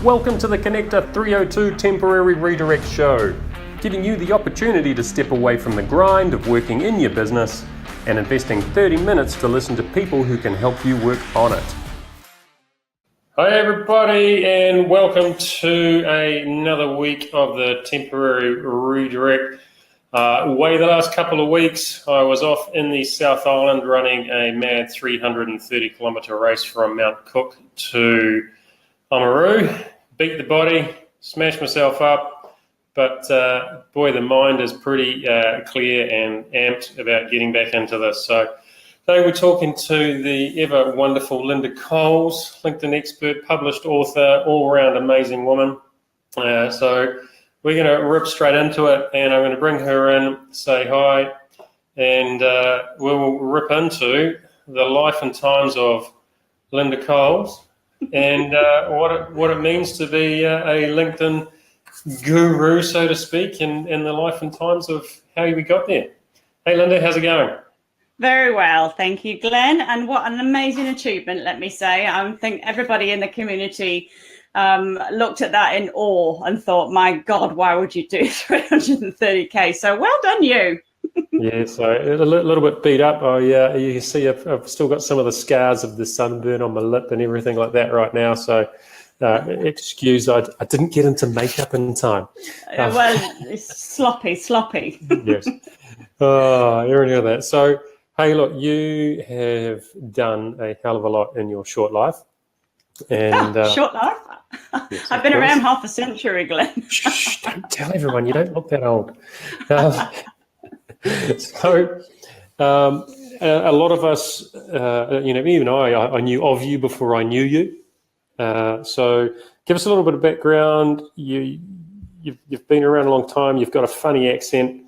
Welcome to the Connector 302 Temporary Redirect Show, giving you the opportunity to step away from the grind of working in your business and investing 30 minutes to listen to people who can help you work on it. Hi everybody, and welcome to another week of the Temporary Redirect. Away the last couple of weeks, I was off in the South Island running a mad 330 kilometre race from Mount Cook to Oamaru. Beat the body, smashed myself up, but boy, the mind is pretty clear and amped about getting back into this. So today we're talking to the ever wonderful Linda Coles, LinkedIn expert, published author, all-round amazing woman. So we're going to rip straight into it, and I'm going to bring her in, say hi, and we'll rip into the life and times of Linda Coles and what it means to be a LinkedIn guru, so to speak, and the life and times of how we got there. Hey, Linda, how's it going? Very well, thank you, Glenn. And what an amazing achievement, let me say. I think everybody in the community looked at that in awe and thought, my God, why would you do 330K? So well done, you. Yeah, so a little bit beat up. You can see I've still got some of the scars of the sunburn on my lip and everything like that right now. So excuse, I didn't get into makeup in time. Well, it's sloppy. Yes. Oh, everything like that. So, hey, look, you have done a hell of a lot in your short life. And short life? Yes, I've been around half a century, Glenn. Shh, don't tell everyone. You don't look that old. So a lot of us, even I knew of you before I knew you. So give us a little bit of background. You've been around a long time. You've got a funny accent.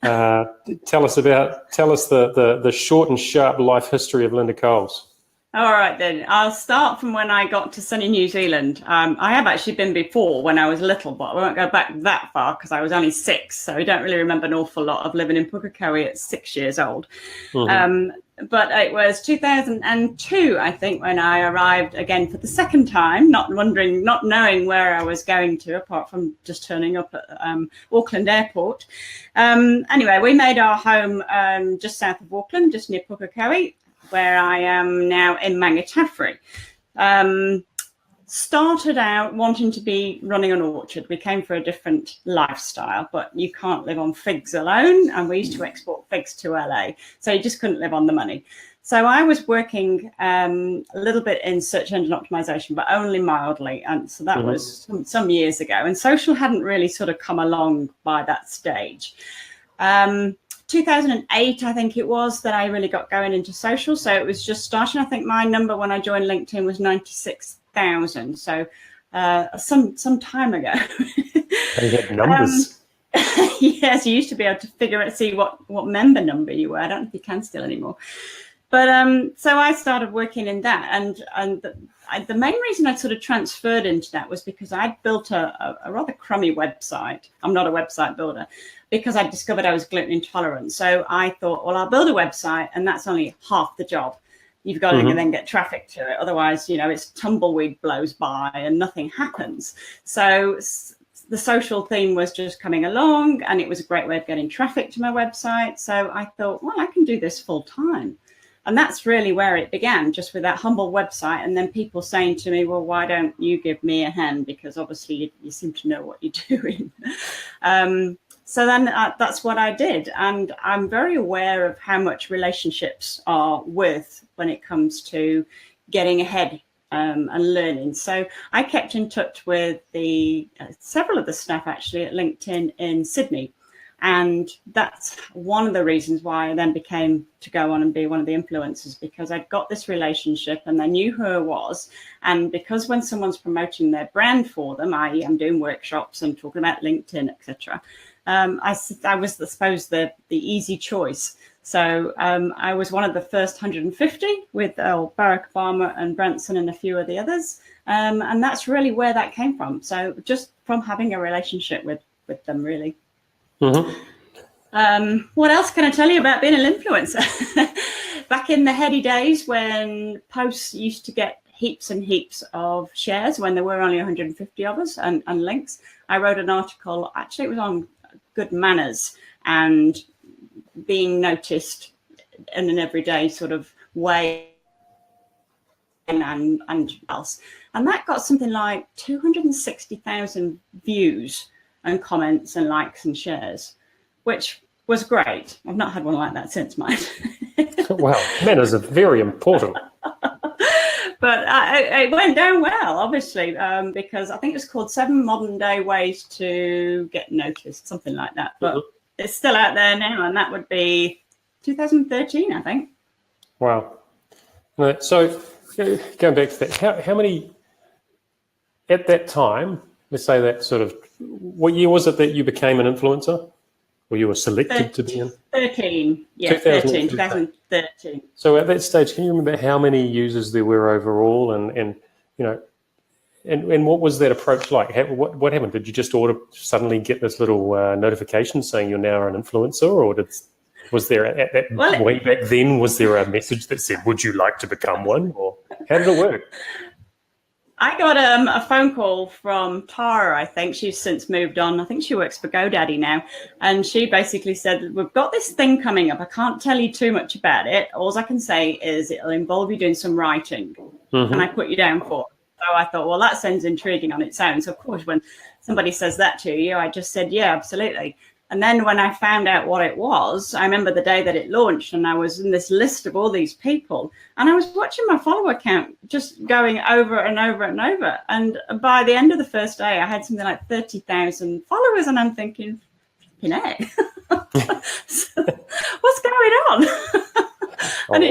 Tell us the short and sharp life history of Linda Coles. All right, then. I'll start from when I got to sunny New Zealand. I have actually been before when I was little, but I won't go back that far because I was only 6, so I don't really remember an awful lot of living in Pukekohe at 6 years old. Mm-hmm. But it was 2002, I think, when I arrived again for the second time, not knowing where I was going to, apart from just turning up at Auckland Airport. Anyway, we made our home just south of Auckland, just near Pukekohe, where I am now in Mangatafri. Started out wanting to be running an orchard. We came for a different lifestyle, but you can't live on figs alone. And we used to export figs to LA. So you just couldn't live on the money. So I was working a little bit in search engine optimization, but only mildly. And so that was some years ago. And social hadn't really sort of come along by that stage. 2008, I think it was, that I really got going into social. So it was just starting. I think my number when I joined LinkedIn was 96,000. So some time ago. You had numbers. Yes, you used to be able to see what member number you were. I don't know if you can still anymore. But so I started working in that. And the main reason I sort of transferred into that was because I'd built a rather crummy website. I'm not a website builder, because I discovered I was gluten intolerant. So I thought, well, I'll build a website, and that's only half the job. You've got to then get traffic to it. Otherwise, it's tumbleweed blows by and nothing happens. So the social theme was just coming along, and it was a great way of getting traffic to my website. So I thought, well, I can do this full time. And that's really where it began, just with that humble website. And then people saying to me, well, why don't you give me a hand? Because obviously you seem to know what you're doing. So then that's what I did. And I'm very aware of how much relationships are worth when it comes to getting ahead and learning. So I kept in touch with several of the staff actually at LinkedIn in Sydney. And that's one of the reasons why I then became to go on and be one of the influencers, because I'd got this relationship and they knew who I was. And because when someone's promoting their brand for them, i.e. I'm doing workshops and talking about LinkedIn, etc., I was, I suppose, the easy choice. So I was one of the first 150 with Barack Obama and Branson and a few of the others. And that's really where that came from. So just from having a relationship with them, really. What else can I tell you about being an influencer? Back in the heady days when posts used to get heaps and heaps of shares when there were only 150 of us and links. I wrote an article, actually it was on good manners and being noticed in an everyday sort of way and else. And that got something like 260,000 views and comments and likes and shares, which was great. I've not had one like that since, mine. Wow, manners are very important. But it went down well, obviously, because I think it was called 7 Modern Day Ways to Get Noticed, something like that. But it's still out there now, and that would be 2013, I think. Wow. So going back to that, how many, at that time, let's say that sort of, what year was it that you became an influencer? Or you were selected to be in? 13, yeah, 2013. So at that stage, can you remember how many users there were overall, and you know, and what was that approach like? What happened? Did you just suddenly get this little notification saying you're now an influencer, or was there at that way back then? Was there a message that said, "Would you like to become one?" Or how did it work? I got a phone call from Tara, I think. She's since moved on. I think she works for GoDaddy now. And she basically said, we've got this thing coming up. I can't tell you too much about it. All I can say is it'll involve you doing some writing. Mm-hmm. And I put you down for it. So I thought, well, that sounds intriguing on its own. So, of course, when somebody says that to you, I just said, yeah, absolutely. And then when I found out what it was, I remember the day that it launched and I was in this list of all these people and I was watching my follower count just going over and over and over. And by the end of the first day, I had something like 30,000 followers and I'm thinking, what's going on? And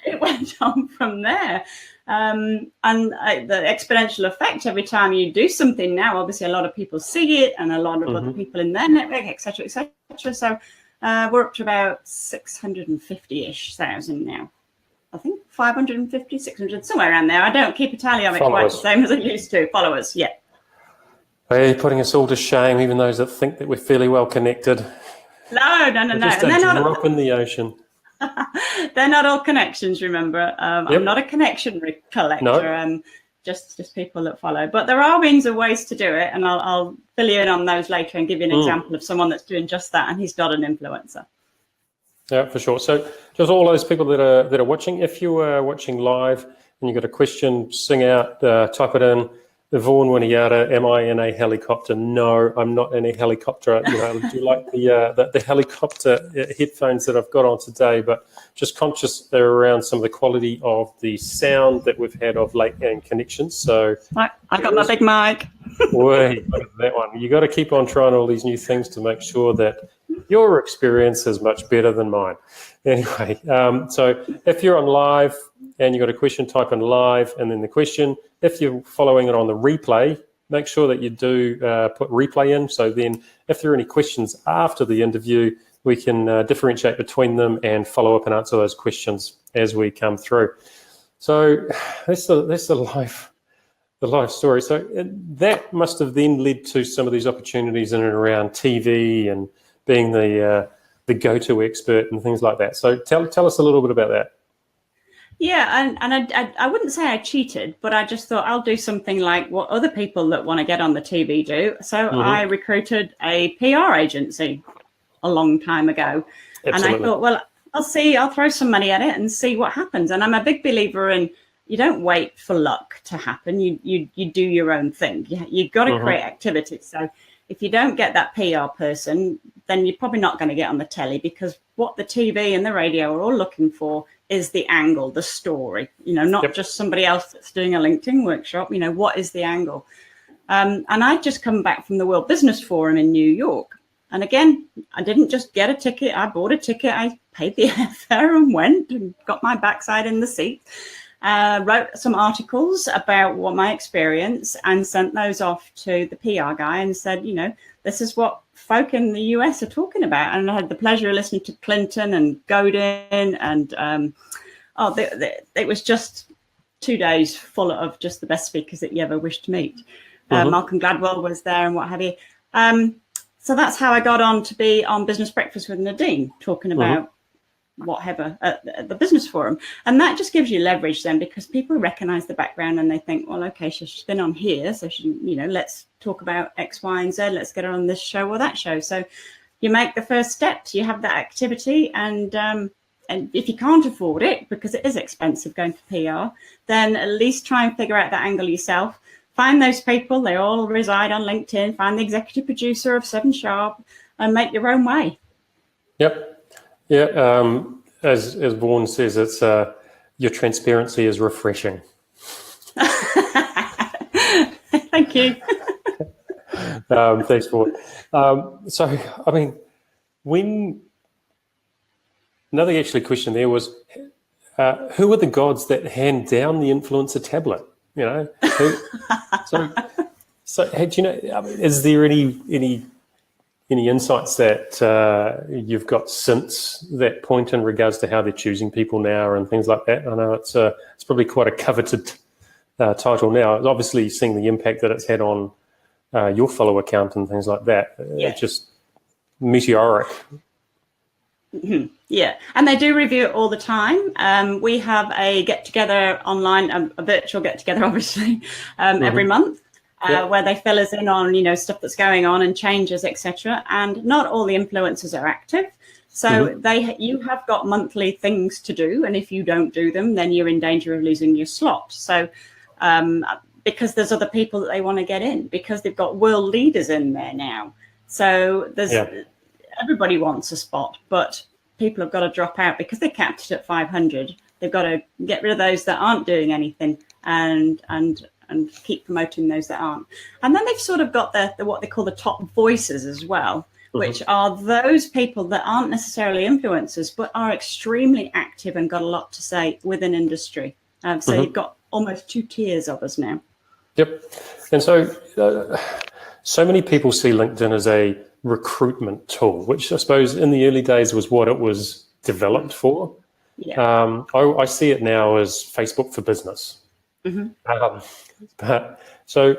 it went on from there. And the exponential effect every time you do something now, obviously a lot of people see it and a lot of other people in their network, etc., etc. So we're up to about 650-ish thousand now. I think 550, 600, somewhere around there. I don't keep a tally of it quite the same as I used to. Followers, yeah. Are you putting us all to shame, even those that think that we're fairly well connected? No. Just a drop in the ocean. They're not all connections, remember. I'm not a connection collector. No. Just people that follow. But there are means of ways to do it, and I'll fill you in on those later and give you an example of someone that's doing just that, and he's not an influencer. Yeah, for sure. So just all those people that are watching, if you are watching live and you've got a question, sing out, type it in. Vaughan Winiata, am I in a helicopter? No, I'm not in a helicopter. I do like the helicopter headphones that I've got on today, but just conscious they're around some of the quality of the sound that we've had of late and connections. So I got my big mic. Wait, that one. You got to keep on trying all these new things to make sure that your experience is much better than mine. Anyway, so if you're on live and you've got a question, type in live and then the question. If you're following it on the replay, make sure that you do put replay in. So then if there are any questions after the interview, we can differentiate between them and follow up and answer those questions as we come through. So that's the live story. So that must have then led to some of these opportunities in and around TV and being the go-to expert and things like that. So tell us a little bit about that. Yeah, and I wouldn't say I cheated, but I just thought I'll do something like what other people that want to get on the TV do. So I recruited a PR agency a long time ago. Absolutely. And I thought, well, I'll throw some money at it and see what happens. And I'm a big believer in you don't wait for luck to happen. You do your own thing. You've got to create activity. So if you don't get that PR person, then you're probably not going to get on the telly, because what the TV and the radio are all looking for is the angle, the story, not just somebody else that's doing a LinkedIn workshop. What is the angle? And I'd just come back from the World Business Forum in New York. And again, I didn't just get a ticket. I bought a ticket. I paid the airfare and went and got my backside in the seat. Wrote some articles about what my experience and sent those off to the PR guy and said, this is what folk in the US are talking about. And I had the pleasure of listening to Clinton and Godin and it was just 2 days full of just the best speakers that you ever wish to meet. Malcolm Gladwell was there and what have you. So that's how I got on to be on Business Breakfast with Nadine, talking about whatever at the business forum. And that just gives you leverage then, because people recognize the background and they think, well, okay, so she's been on here, so she, let's talk about X, Y, and Z. Let's get her on this show or that show. So you make the first steps, you have that activity, and if you can't afford it, because it is expensive going for PR, then at least try and figure out that angle yourself. Find those people, they all reside on LinkedIn, find the executive producer of 7 Sharp and make your own way. Yep. Yeah. As Vaughan says, it's your transparency is refreshing. Thank you. Thanks, Vaughan. So, I mean, when another actually question there was, who are the gods that hand down the influencer tablet? So hey, do you know? I mean, is there any insights that you've got since that point in regards to how they're choosing people now and things like that? I know it's probably quite a coveted title now. It's obviously seeing the impact that it's had on your follow account and things like that. Yeah. It's just meteoric. Mm-hmm. Yeah, and they do review it all the time. We have a get-together online, a virtual get-together, obviously, every month, where they fill us in on, stuff that's going on and changes, etc. And not all the influencers are active. So you have got monthly things to do. And if you don't do them, then you're in danger of losing your slot. So because there's other people that they want to get in, because they've got world leaders in there now. So everybody wants a spot, but people have got to drop out because they're capped at 500. They've got to get rid of those that aren't doing anything and keep promoting those that aren't. And then they've sort of got the what they call the top voices as well, which are those people that aren't necessarily influencers, but are extremely active and got a lot to say within industry. So you've got almost 2 tiers of us now. Yep. And so many people see LinkedIn as a recruitment tool, which I suppose in the early days was what it was developed for. Yeah. I see it now as Facebook for business. But so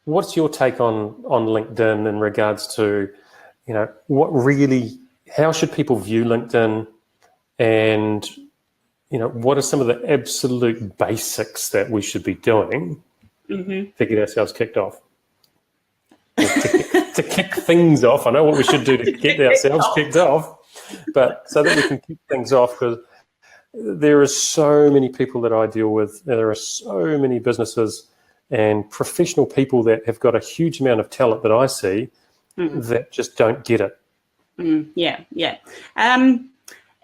what's your take on LinkedIn in regards to, how should people view LinkedIn, and, what are some of the absolute basics that we should be doing to get ourselves kicked off? To kick things off. I know what we should do to get ourselves kicked off, but so that we can kick things off, because there are so many people that I deal with. There are so many businesses and professional people that have got a huge amount of talent that I see that just don't get it. Yeah.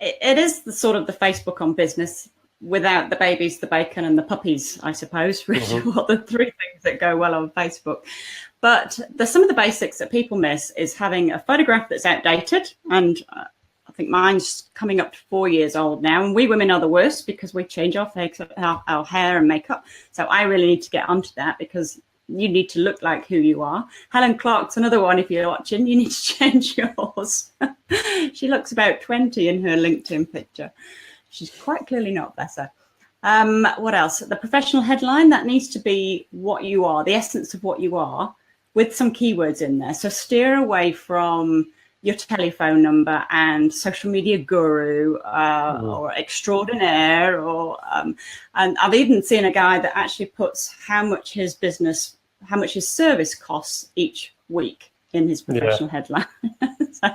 It is the sort of the Facebook on business without the babies, the bacon, and the puppies, I suppose, which are the 3 things that go well on Facebook. But some of the basics that people miss is having a photograph that's outdated. And I think mine's coming up to 4 years old now. And we women are the worst because we change our hair and makeup. So I really need to get onto that, because you need to look like who you are. Helen Clark's another one. If you're watching, you need to change yours. She looks about 20 in her LinkedIn picture. She's quite clearly not, bless her. What else? The professional headline, that needs to be what you are, the essence of what you are, with some keywords in there. So steer away from your telephone number and social media guru or extraordinaire, and I've even seen a guy that actually puts how much his service costs each week in his professional headline. So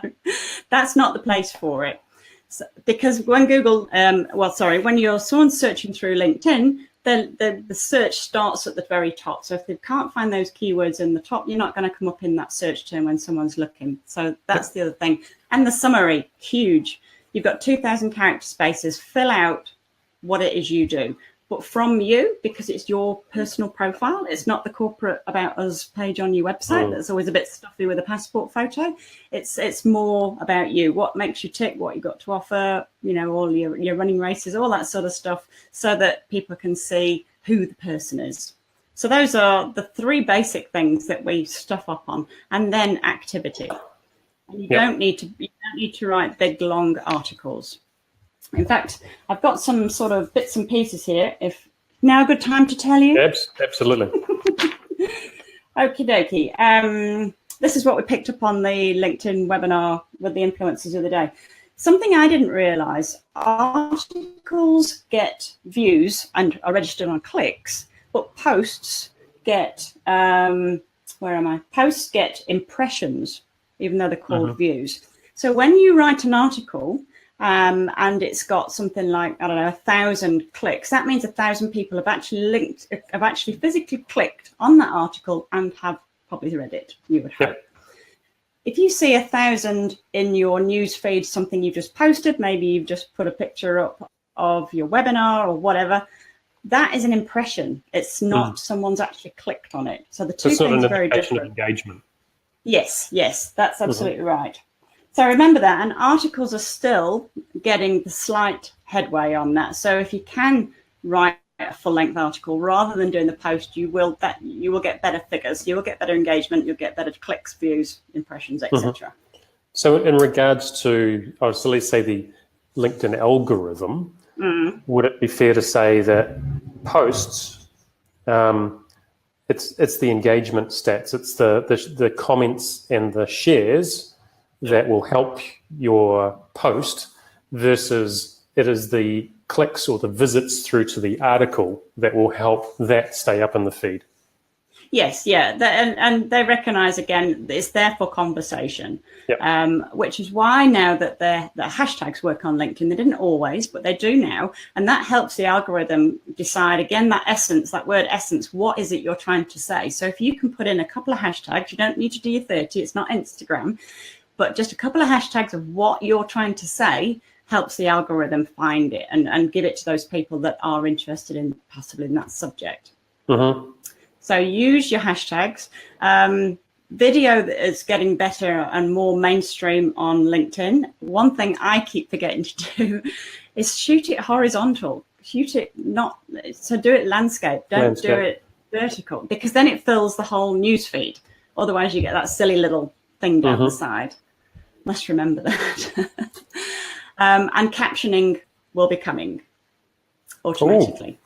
that's not the place for it. So, because when when you're someone searching through LinkedIn, then the search starts at the very top. So if they can't find those keywords in the top, you're not going to come up in that search term when someone's looking. So that's the other thing. And the summary, huge. You've got 2,000 character spaces. Fill out what it is you do. But from you, because it's your personal profile, it's not the corporate about us page on your website. That's always a bit stuffy with a passport photo. It's more about you, what makes you tick, what you got to offer, all your running races, all that sort of stuff, so that people can see who the person is. So those are the 3 basic things that we stuff up on, and then activity. And you don't need to write big long articles. In fact, I've got some sort of bits and pieces here. If now a good time to tell you? Absolutely. Okie dokie. This is what we picked up on the LinkedIn webinar with the influencers of the day. something I didn't realize, articles get views and are registered on clicks, but posts get, Posts get impressions, even though they're called views. So when you write an article and it's got something like, I don't know, 1,000 clicks, that means 1,000 people have actually physically clicked on that article and have probably read it, you would hope. If you see 1,000 in your news feed, something you just posted, maybe you've just put a picture up of your webinar or whatever, that is an impression. It's not someone's actually clicked on it. So the two things are very different. Of engagement. Yes, that's absolutely right. So remember that, and articles are still getting the slight headway on that. So if you can write a full-length article rather than doing the post, you will get better figures, you will get better engagement, you'll get better clicks, views, impressions, etc. So in regards to, so let's say the LinkedIn algorithm, would it be fair to say that posts, it's the engagement stats, it's the comments and the shares that will help your post versus it is the clicks or the visits through to the article that will help that stay up in the feed? Yes, and they recognise, again, it's there for conversation, which is why now that the hashtags work on LinkedIn. They didn't always, but they do now, and that helps the algorithm decide, again, that word essence, what is it you're trying to say? So if you can put in a couple of hashtags, you don't need to do your 30, it's not Instagram, but just a couple of hashtags of what you're trying to say helps the algorithm find it and give it to those people that are interested in possibly in that subject. So use your hashtags. Video is getting better and more mainstream on LinkedIn. One thing I keep forgetting to do is shoot it horizontal. Shoot it do it landscape. Don't do it vertical, because then it fills the whole news feed. Otherwise you get that silly little thing down the side. Must remember that. And captioning will be coming automatically.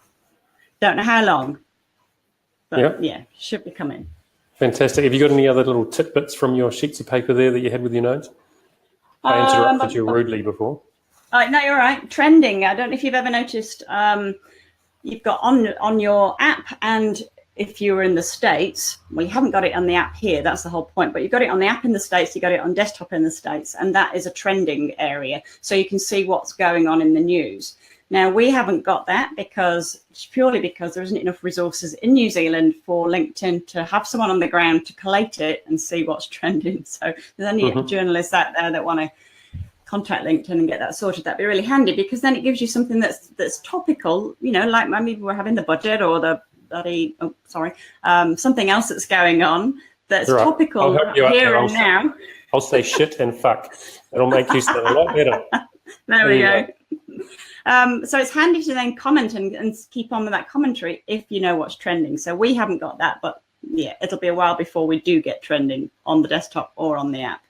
Don't know how long, but should be coming. Fantastic. Have you got any other little tidbits from your sheets of paper there that you had with your notes? I interrupted you rudely before. No, you're right. Trending. I don't know if you've ever noticed, you've got on your app, and if you were in the States, well, you haven't got it on the app here, that's the whole point, but you've got it on the app in the States, you got it on desktop in the States, and that is a trending area. So you can see what's going on in the news. Now, we haven't got that purely because there isn't enough resources in New Zealand for LinkedIn to have someone on the ground to collate it and see what's trending. So there's only journalists out there that want to contact LinkedIn and get that sorted. That'd be really handy, because then it gives you something that's topical, like maybe we're having the budget or something else that's going on that's topical here and now. I'll say shit and fuck. It'll make you sound a lot better. There we go. So it's handy to then comment and keep on with that commentary if you know what's trending. So we haven't got that, but yeah, it'll be a while before we do get trending on the desktop or on the app.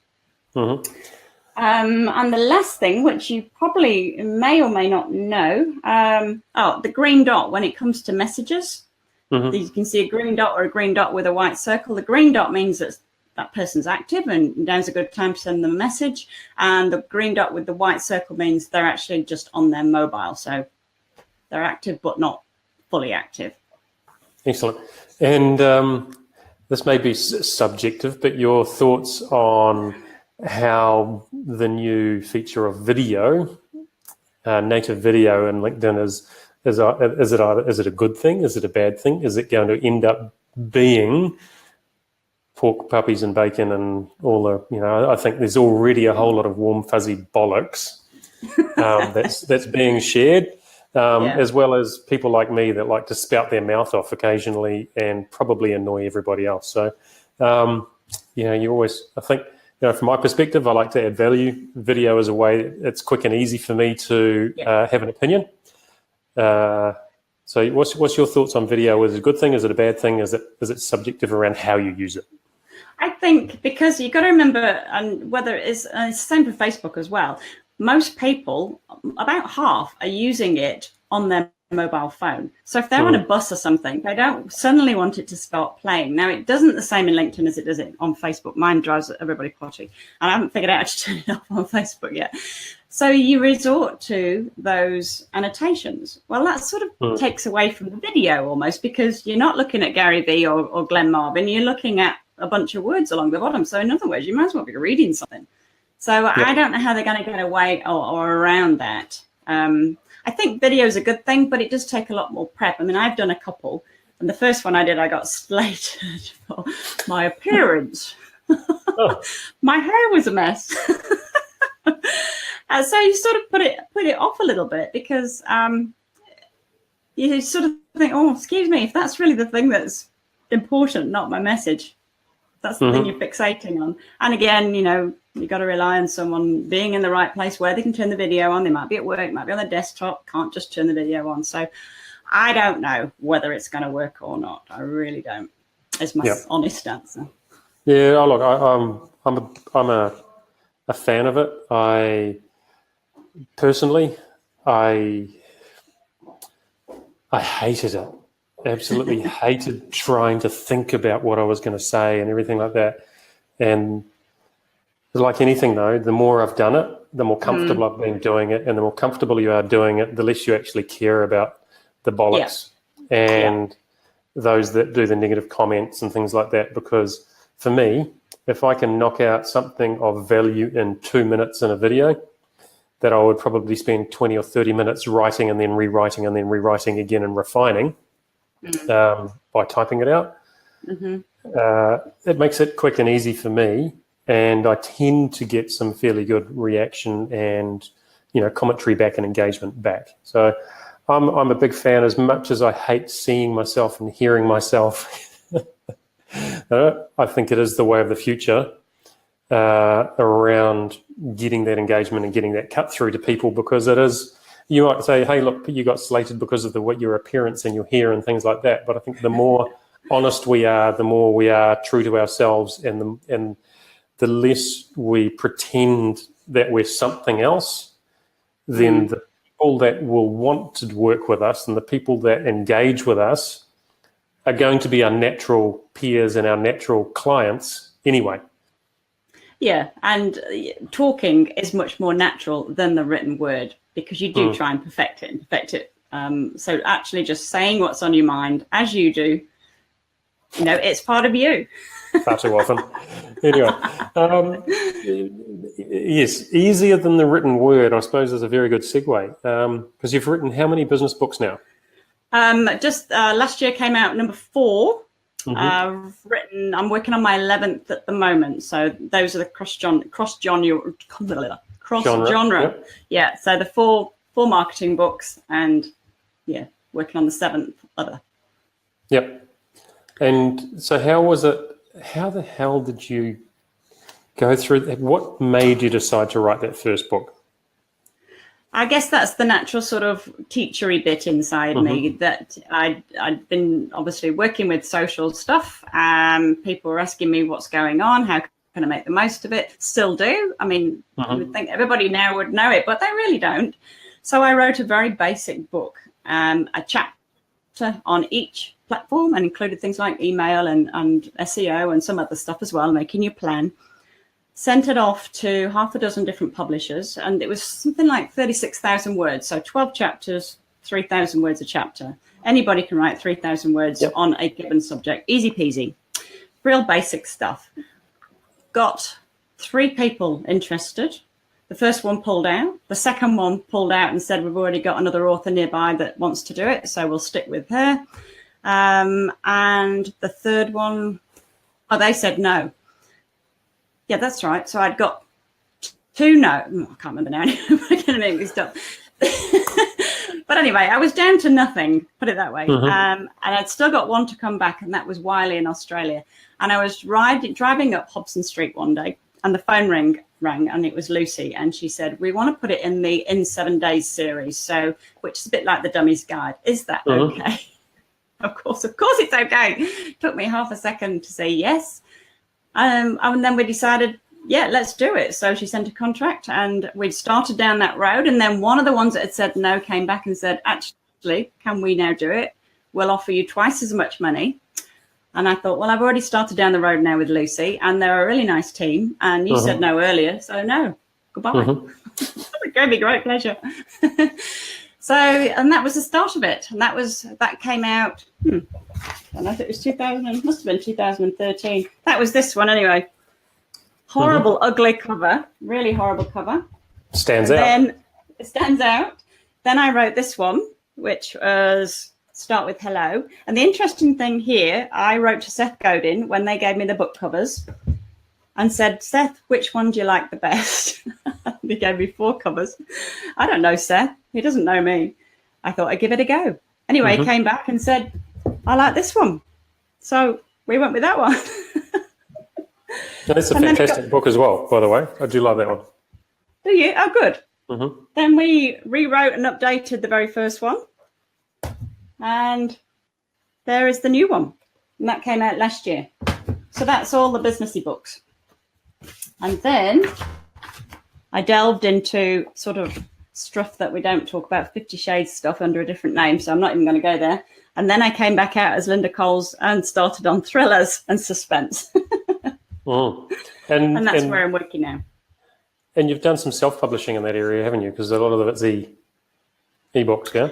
And the last thing, which you probably may or may not know, the green dot when it comes to messages. You can see a green dot or a green dot with a white circle. The green dot means that person's active and now's a good time to send them a message. And the green dot with the white circle means they're actually just on their mobile. So they're active, but not fully active. Excellent. And this may be subjective, but your thoughts on how the new feature of video, native video in LinkedIn is it a good thing? Is it a bad thing? Is it going to end up being pork, puppies and bacon and all the, I think there's already a whole lot of warm, fuzzy bollocks that's being shared, as well as people like me that like to spout their mouth off occasionally and probably annoy everybody else. So, you always, I think, from my perspective, I like to add value. Video is a way, it's quick and easy for me to have an opinion. So what's your thoughts on video? Is it a good thing? Is it a bad thing? Is it subjective around how you use it? I think because you've got to remember, and whether it's the same for Facebook as well, most people, about half, are using it on their mobile phone. So if they're on a bus or something, they don't suddenly want it to start playing. Now, it doesn't the same in LinkedIn as it does it on Facebook. Mine drives everybody potty, and I haven't figured out how to turn it off on Facebook yet. So you resort to those annotations. Well, that sort of takes away from the video almost, because you're not looking at Gary Vee or Glenn Marvin, you're looking at a bunch of words along the bottom. So in other words, you might as well be reading something. So I don't know how they're going to get away or around that. I think video is a good thing, but it does take a lot more prep. I mean, I've done a couple, and the first one I did, I got slated for my appearance. Oh. My hair was a mess. So you sort of put it off a little bit, because you sort of think, oh, excuse me, if that's really the thing that's important, not my message, that's the thing you're fixating on. And again, you know, you got to rely on someone being in the right place where they can turn the video on. They might be at work, might be on their desktop, can't just turn the video on. So I don't know whether it's going to work or not. I really don't. Is my honest answer. Yeah, look, I'm a fan of it. I personally, I hated it. Absolutely hated trying to think about what I was going to say and everything like that. And like anything, though, the more I've done it, the more comfortable I've been doing it, and the more comfortable you are doing it, the less you actually care about the bollocks and those that do the negative comments and things like that. Because for me, if I can knock out something of value in 2 minutes in a video, that I would probably spend 20 or 30 minutes writing and then rewriting and then rewriting again and refining by typing it out. It makes it quick and easy for me, and I tend to get some fairly good reaction and, you know, commentary back and engagement back. So I'm a big fan, as much as I hate seeing myself and hearing myself. I think it is the way of the future around getting that engagement and getting that cut through to people, because it is, you might say, hey, look, you got slated because of your appearance and your hair and things like that. But I think the more honest we are, the more we are true to ourselves, and the less we pretend that we're something else, then the people that will want to work with us and the people that engage with us are going to be our natural peers and our natural clients anyway. Yeah, and talking is much more natural than the written word, because you do try and perfect it. So actually just saying what's on your mind as you do, you know, it's part of you. Far too often. Anyway, yes, easier than the written word, I suppose, is a very good segue, because you've written how many business books now? Just last year came out number 4. I'm working on my 11th at the moment. So those are the cross genre. Yeah. So the four marketing books, and working on the 7th other. Yep. And so how was it? How the hell did you go through that? What made you decide to write that first book? I guess that's the natural sort of teachery bit inside me, that I'd been obviously working with social stuff. People were asking me what's going on, how can I make the most of it? Still do. I mean, you would think everybody now would know it, but they really don't. So I wrote a very basic book, a chapter on each platform, and included things like email and SEO and some other stuff as well, making your plan. Sent it off to half a dozen different publishers, and it was something like 36,000 words. So 12 chapters, 3,000 words a chapter. Anybody can write 3,000 words on a given subject. Easy peasy. Real basic stuff. Got 3 people interested. The first one pulled out. The second one pulled out and said, we've already got another author nearby that wants to do it, so we'll stick with her. And the third one, they said no. Yeah, that's right. So I'd got 2 no. I can't remember now. I'm going to make this up. But anyway, I was down to nothing, put it that way. And I'd still got 1 to come back, and that was Wiley in Australia. And I was driving up Hobson Street one day, and the phone rang, and it was Lucy. And she said, we want to put it in the In 7 Days series, so which is a bit like the Dummy's Guide. Is that okay? Of course it's okay. It took me half a second to say yes. And then we decided, let's do it. So she sent a contract, and we started down that road. And then one of the ones that had said no came back and said, actually, can we now do it? We'll offer you twice as much money. And I thought, well, I've already started down the road now with Lucy, and they're a really nice team. And you said no earlier, so no, goodbye. gave me great pleasure. So, and that was the start of it. And that came out, I don't know if it was 2000, must have been 2013. That was this one anyway. Horrible, ugly cover, really horrible cover. Stands out. Then it stands out. Then I wrote this one, which was Start With Hello. And the interesting thing here, I wrote to Seth Godin when they gave me the book covers and said, Seth, which one do you like the best? They gave me 4 covers. I don't know Seth. He doesn't know me. I thought I'd give it a go. Anyway, he came back and said, I like this one. So we went with that one. And it's a fantastic book as well, by the way. I do love that one. Do you? Oh, good. Then we rewrote and updated the very first one. And there is the new one. And that came out last year. So that's all the businessy books. And then I delved into sort of stuff that we don't talk about, 50 Shades stuff under a different name. So I'm not even going to go there. And then I came back out as Linda Coles and started on thrillers and suspense. And that's where I'm working now. And you've done some self-publishing in that area, haven't you? Because a lot of it's e-books, yeah?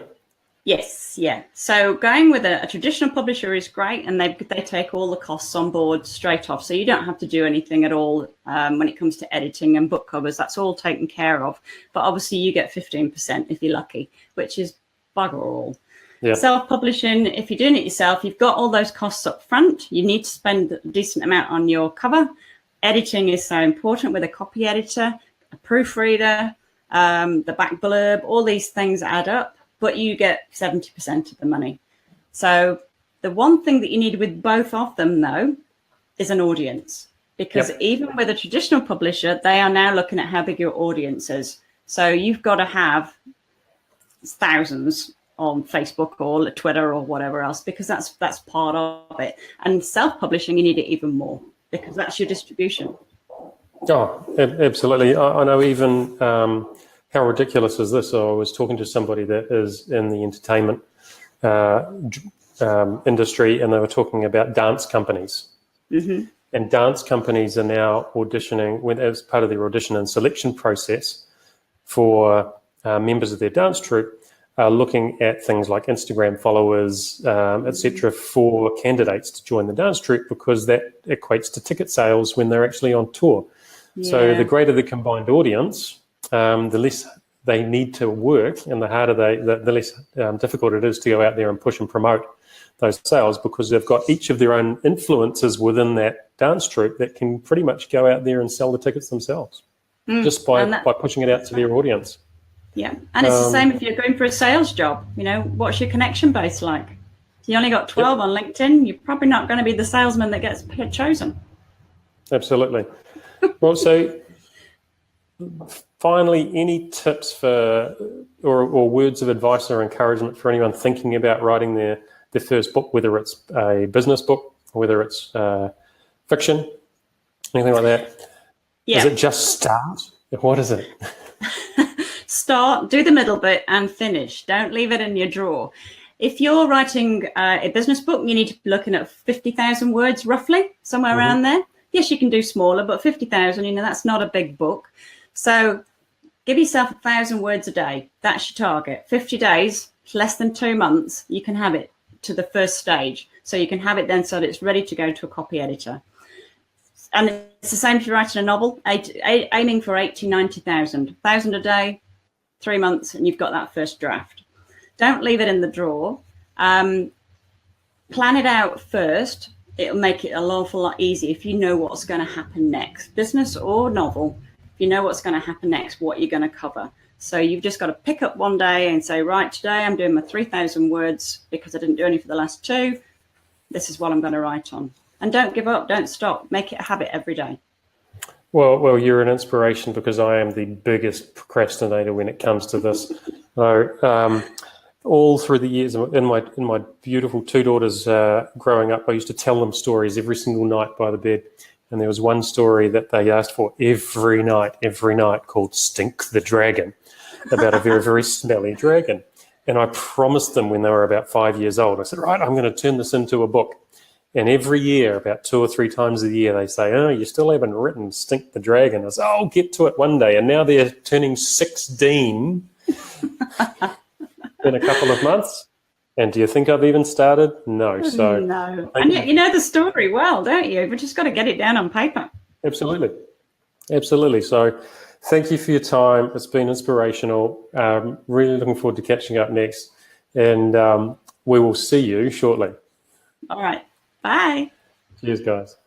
Yes, yeah. So going with a traditional publisher is great, and they take all the costs on board straight off. So you don't have to do anything at all when it comes to editing and book covers. That's all taken care of. But obviously you get 15% if you're lucky, which is bugger all. Yeah. Self-publishing, if you're doing it yourself, you've got all those costs up front. You need to spend a decent amount on your cover. Editing is so important with a copy editor, a proofreader, the back blurb, all these things add up. But you get 70% of the money. So the one thing that you need with both of them, though, is an audience. Because even with a traditional publisher, they are now looking at how big your audience is. So you've got to have thousands on Facebook or Twitter or whatever else, because that's part of it. And self-publishing, you need it even more, because that's your distribution. Oh, absolutely. I know even... how ridiculous is this? So I was talking to somebody that is in the entertainment industry, and they were talking about dance companies. And dance companies are now auditioning, as part of their audition and selection process for members of their dance troupe, looking at things like Instagram followers, etc., for candidates to join the dance troupe, because that equates to ticket sales when they're actually on tour. Yeah. So the greater the combined audience, the less they need to work, and the harder the less difficult it is to go out there and push and promote those sales, because they've got each of their own influencers within that dance troupe that can pretty much go out there and sell the tickets themselves just by pushing it out to their audience. Yeah, and it's the same if you're going for a sales job. You know, what's your connection base like? If you only got 12 on LinkedIn, you're probably not going to be the salesman that gets chosen. Absolutely. Well, so... finally, any tips for or words of advice or encouragement for anyone thinking about writing their first book, whether it's a business book, whether it's fiction, anything like that? Yeah. Is it just start? What is it? Start, do the middle bit and finish. Don't leave it in your drawer. If you're writing a business book, you need to be looking at 50,000 words roughly, somewhere around there. Yes, you can do smaller, but 50,000, that's not a big book. So give yourself 1,000 words a day. That's your target. 50 days, less than 2 months, you can have it to the first stage. So you can have it then so that it's ready to go to a copy editor. And it's the same if you're writing a novel, aiming for 80, 90,000. 1,000 a day, 3 months, and you've got that first draft. Don't leave it in the drawer. Plan it out first. It'll make it an awful lot easier if you know what's going to happen next. Business or novel, if you know what's going to happen next, what you're going to cover. So you've just got to pick up one day and say, right, today I'm doing my 3,000 words because I didn't do any for the last 2. This is what I'm going to write on. And don't give up, don't stop. Make it a habit every day. Well, you're an inspiration, because I am the biggest procrastinator when it comes to this. So, all through the years, in my beautiful 2 daughters growing up, I used to tell them stories every single night by the bed. And there was one story that they asked for every night, called Stink the Dragon, about a very, very smelly dragon. And I promised them when they were about 5 years old, I said, right, I'm going to turn this into a book. And every year, about 2 or 3 times a year, they say, oh, you still haven't written Stink the Dragon. I say, oh, I'll get to it one day. And now they're turning 16 in a couple of months. And do you think I've even started? No. So no. And yet you know the story well, don't you? We've just got to get it down on paper. Absolutely. Absolutely. So thank you for your time. It's been inspirational. Really looking forward to catching up next. And we will see you shortly. All right. Bye. Cheers, guys.